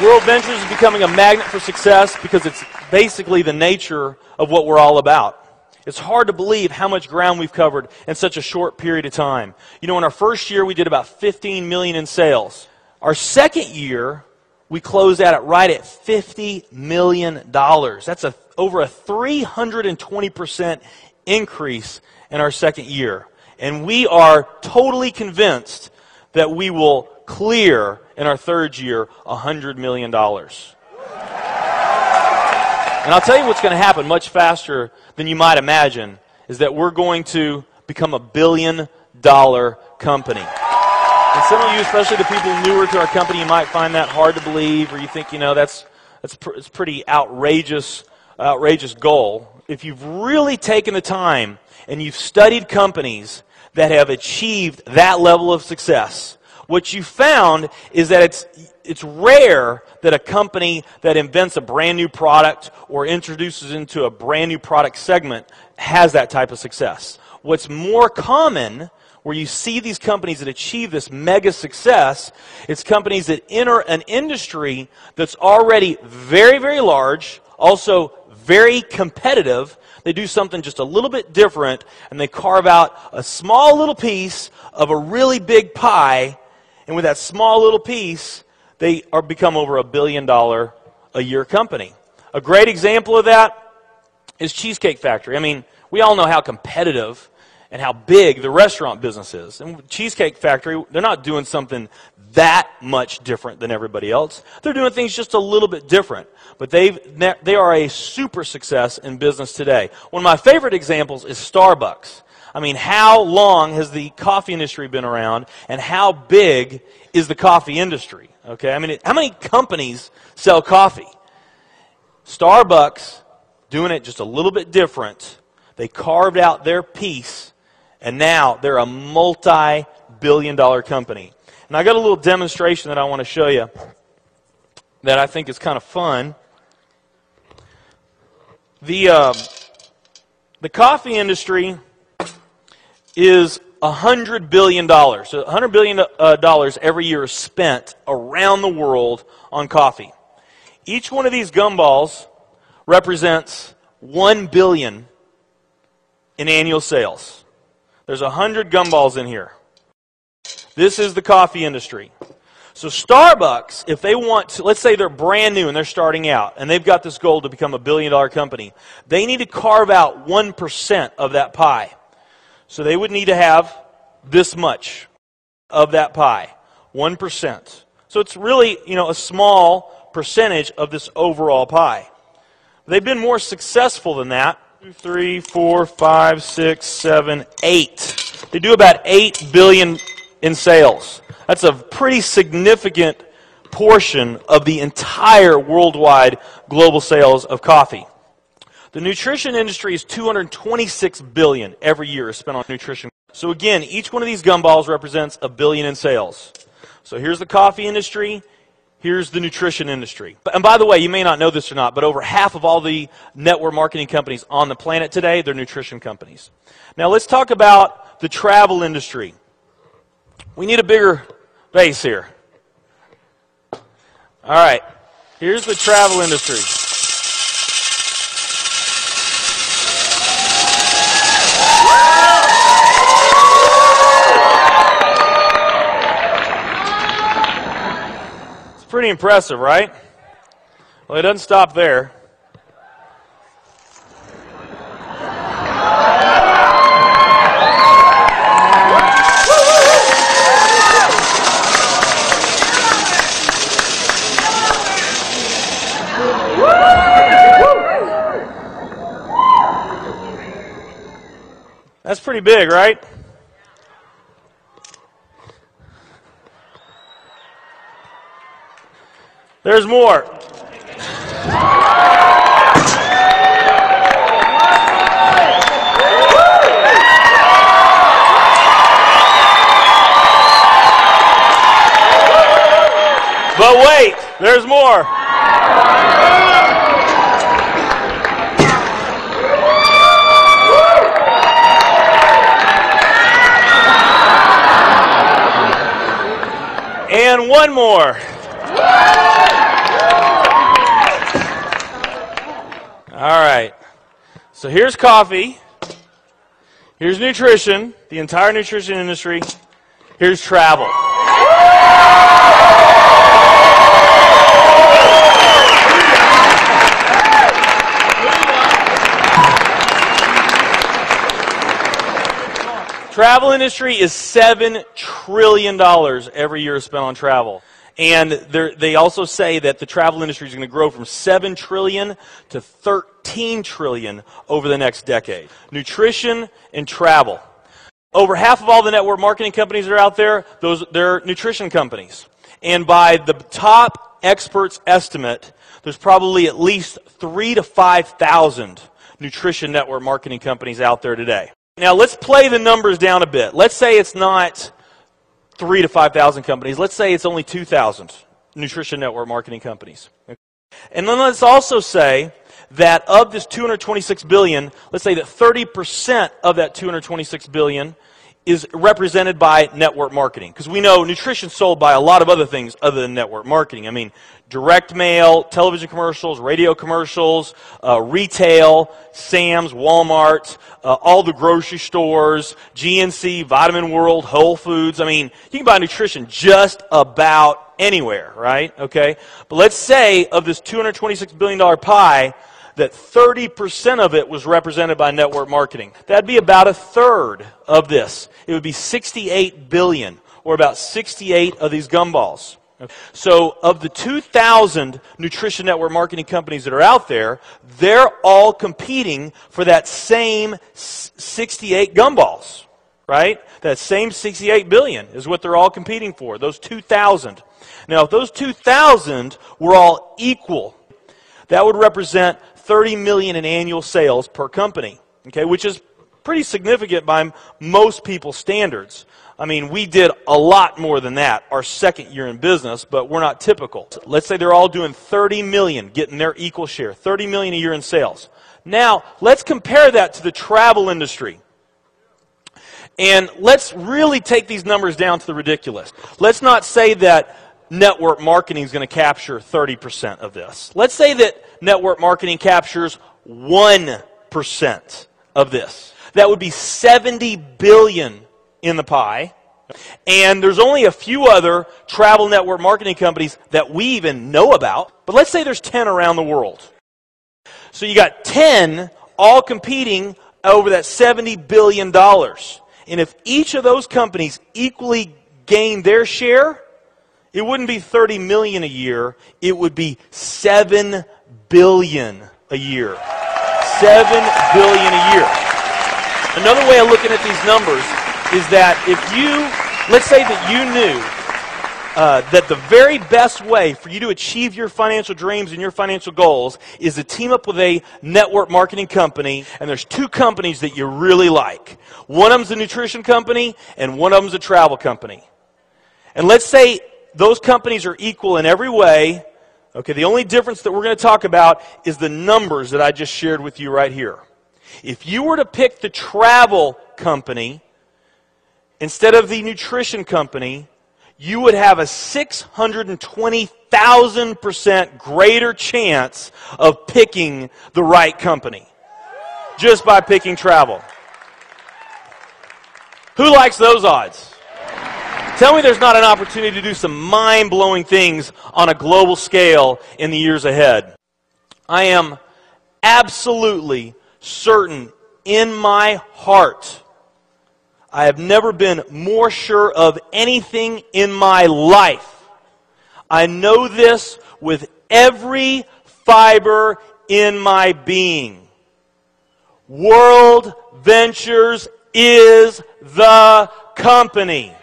World Ventures is becoming a magnet for success because it's basically the nature of what we're all about. It's hard to believe how much ground we've covered in such a short period of time. You know, in our first year, we did about 15 million in sales. Our second year, we closed out right at $50 million. That's over a 320% increase in our second year. And we are totally convinced that we will clear in our third year $100 million. And I'll tell you what's going to happen much faster than you might imagine is that we're going to become a $1 billion company. And some of you, especially the people newer to our company, you might find that hard to believe, or you think, you know, it's pretty outrageous goal. If you've really taken the time and you've studied companies that have achieved that level of success, what you found is that it's rare that a company that invents a brand new product or introduces into a brand new product segment has that type of success. What's more common, where you see these companies that achieve this mega success, it's companies that enter an industry that's already very, very large, also very competitive. They do something just a little bit different, and they carve out a small little piece of a really big pie. And with that small little piece, they become over $1 billion a year company. A great example of that is Cheesecake Factory. I mean, we all know how competitive and how big the restaurant business is. And Cheesecake Factory, they're not doing something that much different than everybody else. They're doing things just a little bit different. But they are a super success in business today. One of my favorite examples is Starbucks. I mean, how long has the coffee industry been around, and how big is the coffee industry? Okay, I mean, how many companies sell coffee? Starbucks, doing it just a little bit different. They carved out their piece, and now they're a multi-billion-dollar company. And I got a little demonstration that I want to show you that I think is kind of fun. The coffee industry is $100 billion. So $100 billion every year is spent around the world on coffee. Each one of these gumballs represents $1 billion in annual sales. There's 100 gumballs in here. This is the coffee industry. So Starbucks, if they want to, let's say they're brand new and they're starting out, and they've got this goal to become a $1 billion company, they need to carve out 1% of that pie. So they would need to have this much of that pie, 1%. So it's really, you know, a small percentage of this overall pie. They've been more successful than that. 2, 3, 4, 5, 6, 7, 8. They do about $8 billion in sales. That's a pretty significant portion of the entire worldwide global sales of coffee. The nutrition industry is $226 billion every year is spent on nutrition. So again, each one of these gumballs represents $1 billion in sales. So here's the coffee industry. Here's the nutrition industry. And by the way, you may not know this or not, but over half of all the network marketing companies on the planet today, they're nutrition companies. Now let's talk about the travel industry. We need a bigger base here. All right. Here's the travel industry. Pretty impressive, right? Well, it doesn't stop there. That's pretty big, right? There's more. But wait, there's more. And one more. All right. So here's coffee. Here's nutrition, the entire nutrition industry. Here's travel. Travel industry is $7 trillion every year spent on travel. And they also say that the travel industry is going to grow from $7 trillion to $13 trillion over the next decade. Nutrition and travel. Over half of all the network marketing companies that are out there, they're nutrition companies. And by the top experts' estimate, there's probably at least 3,000 to 5,000 nutrition network marketing companies out there today. Now let's play the numbers down a bit. Let's say it's not 3,000 to 5,000 companies. Let's say it's only 2,000 nutrition network marketing companies. And then let's also say that of this $226 billion, let's say that 30% of that $226 billion is represented by network marketing. Because we know nutrition's sold by a lot of other things other than network marketing. I mean, direct mail, television commercials, radio commercials, retail, Sam's, Walmart, all the grocery stores, GNC, Vitamin World, Whole Foods. I mean, you can buy nutrition just about anywhere, right? Okay? But let's say of this $226 billion pie, that 30% of it was represented by network marketing. That'd be about a third of this. It would be 68 billion, or about 68 of these gumballs. So of the 2,000 nutrition network marketing companies that are out there, they're all competing for that same 68 gumballs, right? That same 68 billion is what they're all competing for, those 2,000. Now, if those 2,000 were all equal, that would represent 30 million in annual sales per company, okay, which is pretty significant by most people's standards. I mean, we did a lot more than that our second year in business, but we're not typical. Let's say they're all doing 30 million, getting their equal share, 30 million a year in sales. Now, let's compare that to the travel industry. And let's really take these numbers down to the ridiculous. Let's not say that network marketing is going to capture 30% of this. Let's say that network marketing captures 1% of this. That would be 70 billion in the pie. And there's only a few other travel network marketing companies that we even know about. But let's say there's 10 around the world. So you got 10 all competing over that $70 billion. And if each of those companies equally gain their share, it wouldn't be 30 million a year, it would be 7 billion a year. 7 billion a year. Another way of looking at these numbers is that if you, let's say that you knew that the very best way for you to achieve your financial dreams and your financial goals is to team up with a network marketing company, and there's two companies that you really like. One of them's a nutrition company, and one of them's a travel company. And let's say those companies are equal in every way. Okay, the only difference that we're going to talk about is the numbers that I just shared with you right here. If you were to pick the travel company instead of the nutrition company, you would have a 620,000% greater chance of picking the right company just by picking travel. Who likes those odds? Tell me there's not an opportunity to do some mind-blowing things on a global scale in the years ahead. I am absolutely certain in my heart, I have never been more sure of anything in my life. I know this with every fiber in my being. World Ventures is the company.